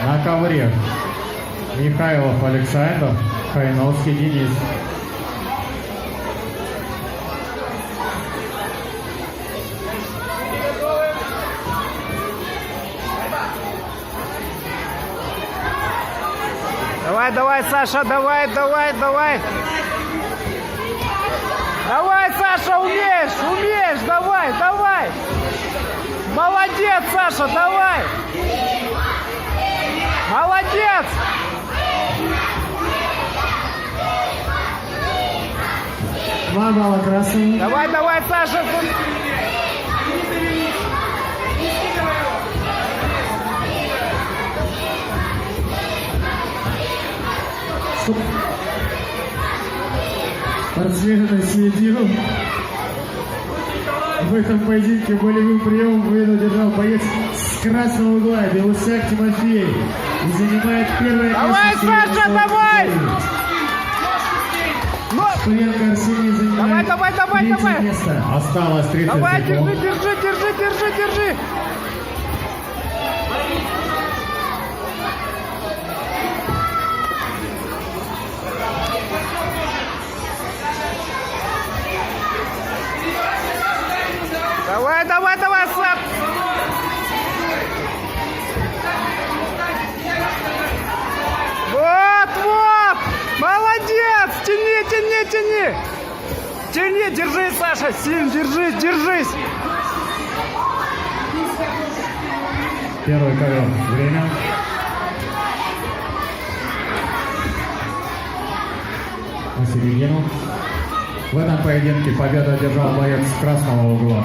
На ковре Михайлов Александр, Хайновский Денис. Давай, давай, Саша, давай, давай, давай. Давай, Саша, умеешь, умеешь, давай, давай. Молодец, Саша, давай. Молодец. Два балла красный. Давай, давай, Саша. Спортсмены на середину. В этом поединке болевым приемом победу одержал боец с красного угла Белусяк Тимофей и занимает первое Давай, место. Саша, давай! Шпиленко Арсений занимает Давай, давай, третье давай. место. Осталось 30 Давай, секунд. держи, держи, держи, держи, держи. Давай, давай, давай, Сап. Вот, вот. Молодец. Тяни, тяни, тяни. Тяни, держись, Саша. Сильно держись, держись. Первый ковер. Время. На середину. В этом поединке победу одержал боец с красного угла.